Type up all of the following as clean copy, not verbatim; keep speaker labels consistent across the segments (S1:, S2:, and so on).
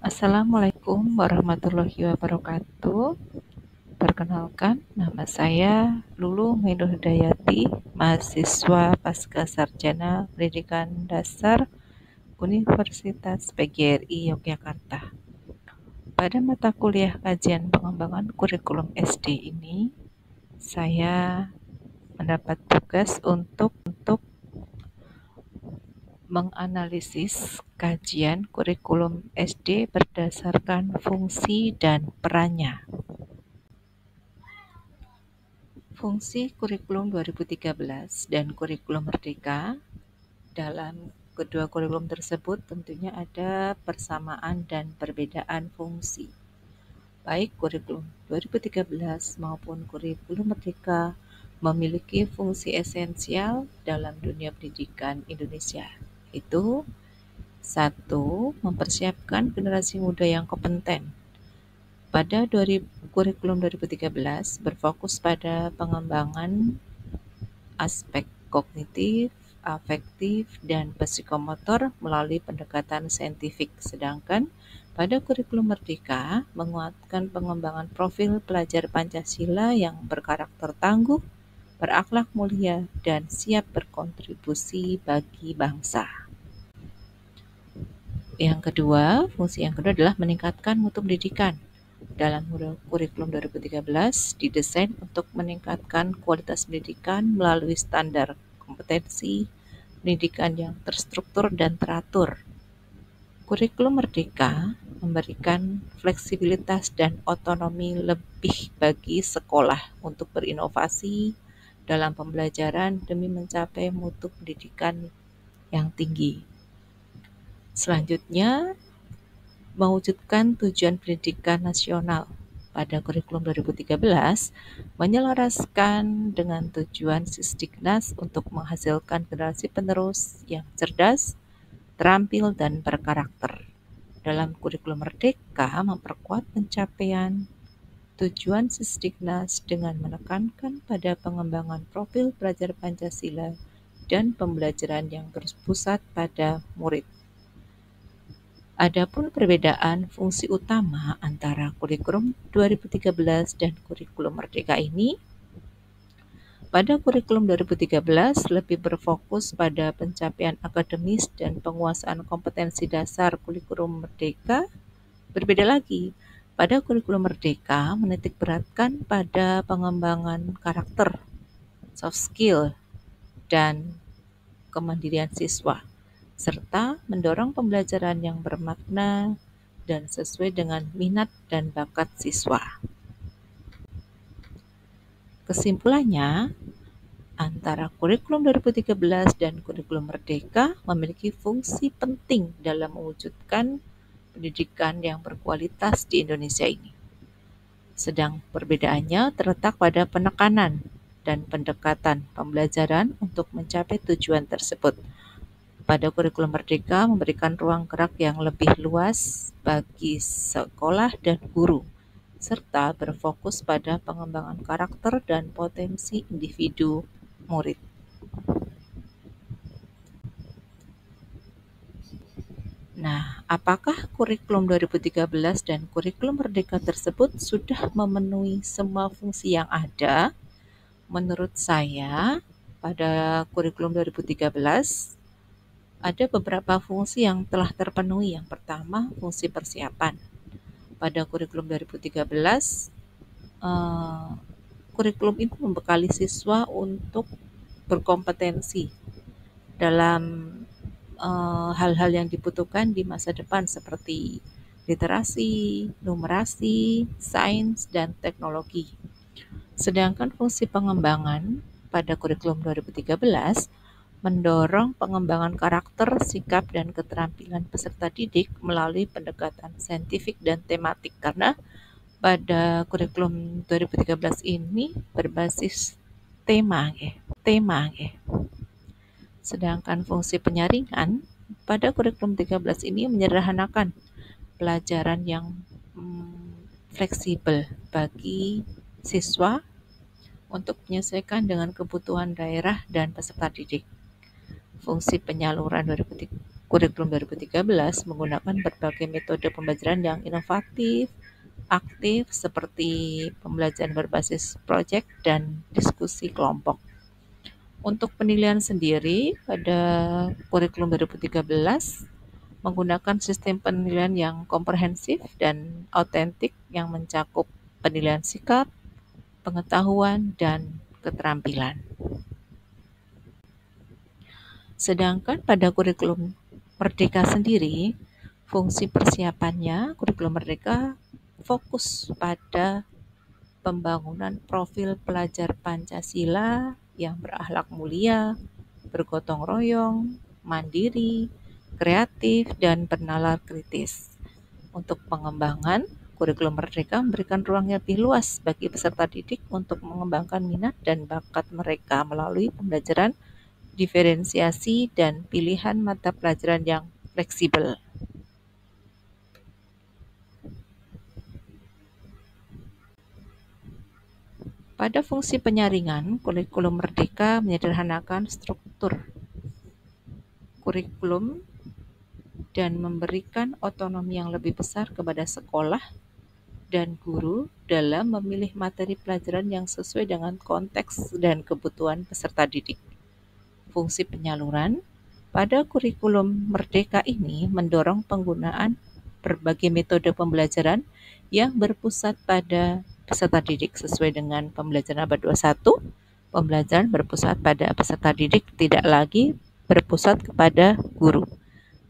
S1: Assalamualaikum warahmatullahi wabarakatuh. Perkenalkan, nama saya Lulu Mainur Hidayati, mahasiswa Pascasarjana Pendidikan Dasar Universitas PGRI Yogyakarta. Pada mata kuliah kajian pengembangan kurikulum SD ini, saya mendapat tugas untuk menganalisis kajian kurikulum SD berdasarkan fungsi dan perannya. Fungsi kurikulum 2013 dan kurikulum Merdeka. Dalam kedua kurikulum tersebut tentunya ada persamaan dan perbedaan fungsi. Baik kurikulum 2013 maupun kurikulum Merdeka memiliki fungsi esensial dalam dunia pendidikan Indonesia. Itu satu, mempersiapkan generasi muda yang kompeten. Pada kurikulum 2013 berfokus pada pengembangan aspek kognitif, afektif, dan psikomotor melalui pendekatan saintifik. Sedangkan pada kurikulum Merdeka menguatkan pengembangan profil pelajar Pancasila yang berkarakter tangguh, berakhlak mulia, dan siap berkontribusi bagi bangsa. Fungsi yang kedua adalah meningkatkan mutu pendidikan. Dalam kurikulum 2013 didesain untuk meningkatkan kualitas pendidikan melalui standar kompetensi pendidikan yang terstruktur dan teratur. Kurikulum Merdeka memberikan fleksibilitas dan otonomi lebih bagi sekolah untuk berinovasi dalam pembelajaran demi mencapai mutu pendidikan yang tinggi. Selanjutnya, mewujudkan tujuan pendidikan nasional. Pada kurikulum 2013, menyelaraskan dengan tujuan Sisdiknas untuk menghasilkan generasi penerus yang cerdas, terampil, dan berkarakter. Dalam kurikulum Merdeka, memperkuat pencapaian tujuan Sisdiknas dengan menekankan pada pengembangan profil pelajar Pancasila dan pembelajaran yang berpusat pada murid. Adapun perbedaan fungsi utama antara kurikulum 2013 dan kurikulum Merdeka ini, pada kurikulum 2013 lebih berfokus pada pencapaian akademis dan penguasaan kompetensi dasar. Kurikulum Merdeka berbeda lagi. Pada kurikulum Merdeka menitik beratkan pada pengembangan karakter, soft skill, dan kemandirian siswa, serta mendorong pembelajaran yang bermakna dan sesuai dengan minat dan bakat siswa. Kesimpulannya, antara kurikulum 2013 dan kurikulum Merdeka memiliki fungsi penting dalam mewujudkan pendidikan yang berkualitas di Indonesia ini. Sedang perbedaannya terletak pada penekanan dan pendekatan pembelajaran untuk mencapai tujuan tersebut. Pada kurikulum Merdeka memberikan ruang gerak yang lebih luas bagi sekolah dan guru, serta berfokus pada pengembangan karakter dan potensi individu murid. Nah, apakah kurikulum 2013 dan kurikulum Merdeka tersebut sudah memenuhi semua fungsi yang ada? Menurut saya, pada kurikulum 2013 ada beberapa fungsi yang telah terpenuhi. Yang pertama, fungsi persiapan. Pada kurikulum 2013, kurikulum itu membekali siswa untuk berkompetensi dalam hal-hal yang dibutuhkan di masa depan seperti literasi, numerasi, sains, dan teknologi. Sedangkan fungsi pengembangan pada kurikulum 2013 mendorong pengembangan karakter, sikap, dan keterampilan peserta didik melalui pendekatan saintifik dan tematik, karena pada kurikulum 2013 ini berbasis tema. Sedangkan fungsi penyaringan pada kurikulum 13 ini menyederhanakan pelajaran yang fleksibel bagi siswa untuk menyesuaikan dengan kebutuhan daerah dan peserta didik. Fungsi penyaluran kurikulum 2013 menggunakan berbagai metode pembelajaran yang inovatif, aktif seperti pembelajaran berbasis proyek dan diskusi kelompok. Untuk penilaian sendiri, pada kurikulum 2013 menggunakan sistem penilaian yang komprehensif dan autentik yang mencakup penilaian sikap, pengetahuan, dan keterampilan. Sedangkan pada kurikulum Merdeka sendiri, fungsi persiapannya, kurikulum Merdeka fokus pada pembangunan profil pelajar Pancasila yang berakhlak mulia, bergotong royong, mandiri, kreatif, dan bernalar kritis. Untuk pengembangan, kurikulum Merdeka memberikan ruang yang lebih luas bagi peserta didik untuk mengembangkan minat dan bakat mereka melalui pembelajaran diferensiasi dan pilihan mata pelajaran yang fleksibel. Pada fungsi penyaringan, kurikulum Merdeka menyederhanakan struktur kurikulum dan memberikan otonomi yang lebih besar kepada sekolah dan guru dalam memilih materi pelajaran yang sesuai dengan konteks dan kebutuhan peserta didik. Fungsi penyaluran pada kurikulum Merdeka ini mendorong penggunaan berbagai metode pembelajaran yang berpusat pada peserta didik sesuai dengan pembelajaran abad 21. Pembelajaran berpusat pada peserta didik tidak lagi berpusat kepada guru.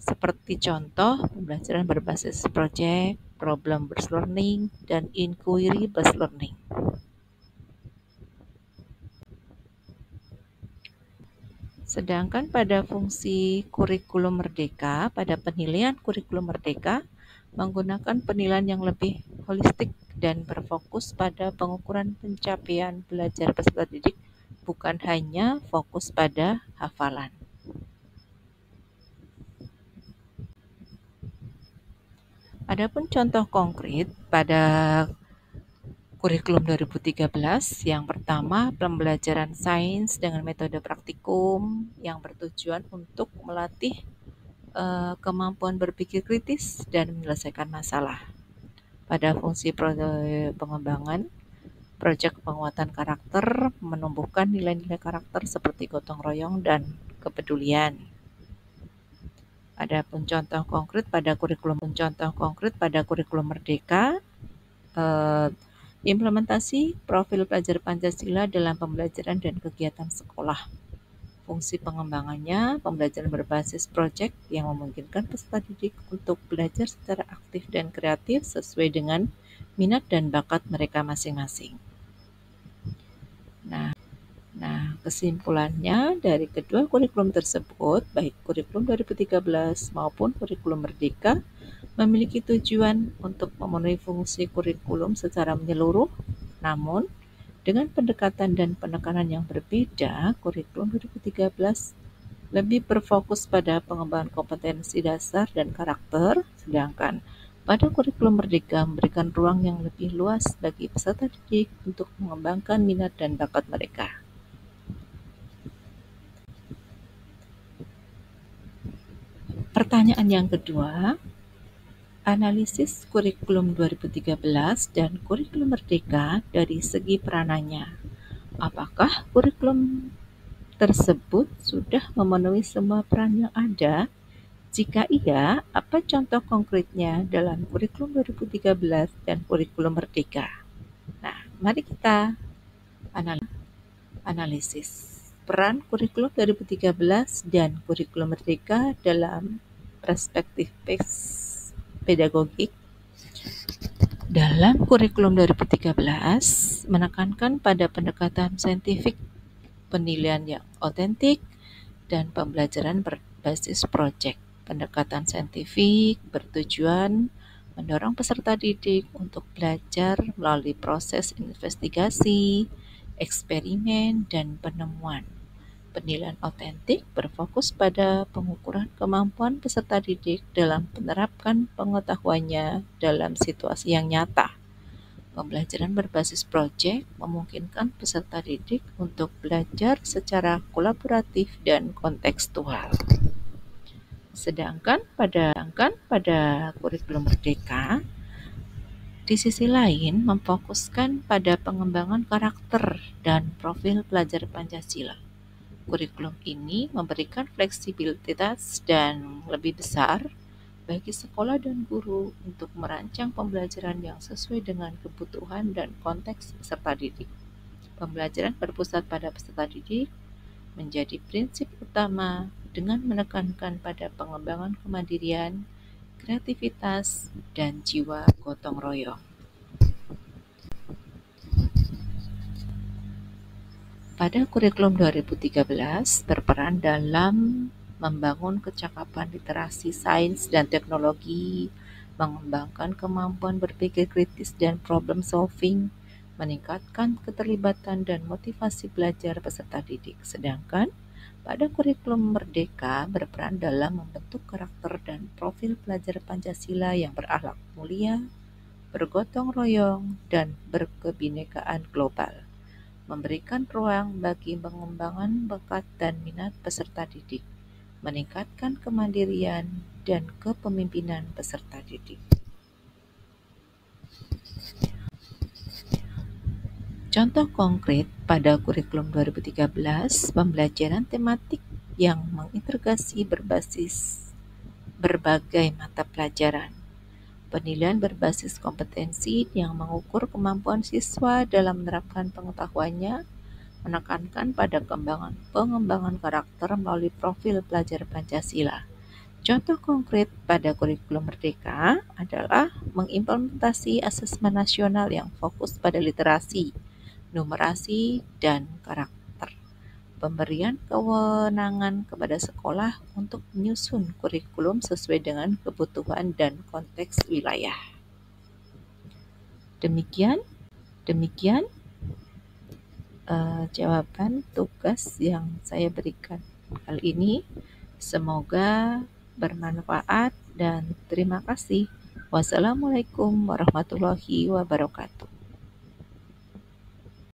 S1: Seperti contoh pembelajaran berbasis project, problem based learning, dan inquiry based learning. Sedangkan pada fungsi kurikulum Merdeka, pada penilaian kurikulum Merdeka, menggunakan penilaian yang lebih holistik dan berfokus pada pengukuran pencapaian belajar peserta didik, bukan hanya fokus pada hafalan. Adapun contoh konkret pada kurikulum 2013, yang pertama pembelajaran sains dengan metode praktikum yang bertujuan untuk melatih kemampuan berpikir kritis dan menyelesaikan masalah. Pada fungsi pengembangan, proyek penguatan karakter menumbuhkan nilai-nilai karakter seperti gotong royong dan kepedulian. Adapun contoh konkret pada kurikulum Merdeka, implementasi profil pelajar Pancasila dalam pembelajaran dan kegiatan sekolah. Fungsi pengembangannya, pembelajaran berbasis proyek yang memungkinkan peserta didik untuk belajar secara aktif dan kreatif sesuai dengan minat dan bakat mereka masing-masing. Nah, kesimpulannya dari kedua kurikulum tersebut, baik kurikulum 2013 maupun kurikulum Merdeka, memiliki tujuan untuk memenuhi fungsi kurikulum secara menyeluruh, namun dengan pendekatan dan penekanan yang berbeda. Kurikulum 2013 lebih berfokus pada pengembangan kompetensi dasar dan karakter, sedangkan pada kurikulum Merdeka memberikan ruang yang lebih luas bagi peserta didik untuk mengembangkan minat dan bakat mereka. Pertanyaan yang kedua, analisis kurikulum 2013 dan kurikulum Merdeka dari segi peranannya. Apakah kurikulum tersebut sudah memenuhi semua peran yang ada? Jika iya, apa contoh konkretnya dalam kurikulum 2013 dan kurikulum Merdeka? Nah, mari kita analisis peran kurikulum 2013 dan kurikulum Merdeka dalam perspektif pedagogik. Dalam kurikulum 2013 menekankan pada pendekatan saintifik, penilaian yang otentik, dan pembelajaran berbasis proyek. Pendekatan saintifik bertujuan mendorong peserta didik untuk belajar melalui proses investigasi, eksperimen, dan penemuan. Penilaian otentik berfokus pada pengukuran kemampuan peserta didik dalam menerapkan pengetahuannya dalam situasi yang nyata. Pembelajaran berbasis proyek memungkinkan peserta didik untuk belajar secara kolaboratif dan kontekstual. Sedangkan pada kurikulum Merdeka, di sisi lain memfokuskan pada pengembangan karakter dan profil pelajar Pancasila. Kurikulum ini memberikan fleksibilitas dan lebih besar bagi sekolah dan guru untuk merancang pembelajaran yang sesuai dengan kebutuhan dan konteks peserta didik. Pembelajaran berpusat pada peserta didik menjadi prinsip utama dengan menekankan pada pengembangan kemandirian, kreativitas, dan jiwa gotong royong. Pada kurikulum 2013 berperan dalam membangun kecakapan literasi sains dan teknologi, mengembangkan kemampuan berpikir kritis dan problem solving, meningkatkan keterlibatan dan motivasi belajar peserta didik. Sedangkan pada kurikulum Merdeka berperan dalam membentuk karakter dan profil pelajar Pancasila yang berakhlak mulia, bergotong royong, dan berkebinekaan global, memberikan ruang bagi pengembangan bakat dan minat peserta didik, meningkatkan kemandirian dan kepemimpinan peserta didik. Contoh konkret pada kurikulum 2013, pembelajaran tematik yang mengintegrasi berbasis berbagai mata pelajaran, penilaian berbasis kompetensi yang mengukur kemampuan siswa dalam menerapkan pengetahuannya, menekankan pada pengembangan karakter melalui profil pelajar Pancasila. Contoh konkret pada kurikulum Merdeka adalah mengimplementasi asesmen nasional yang fokus pada literasi, numerasi, dan karakter. Pemberian kewenangan kepada sekolah untuk menyusun kurikulum sesuai dengan kebutuhan dan konteks wilayah. Demikian jawaban tugas yang saya berikan kali ini. Semoga bermanfaat dan terima kasih. Wassalamualaikum warahmatullahi wabarakatuh.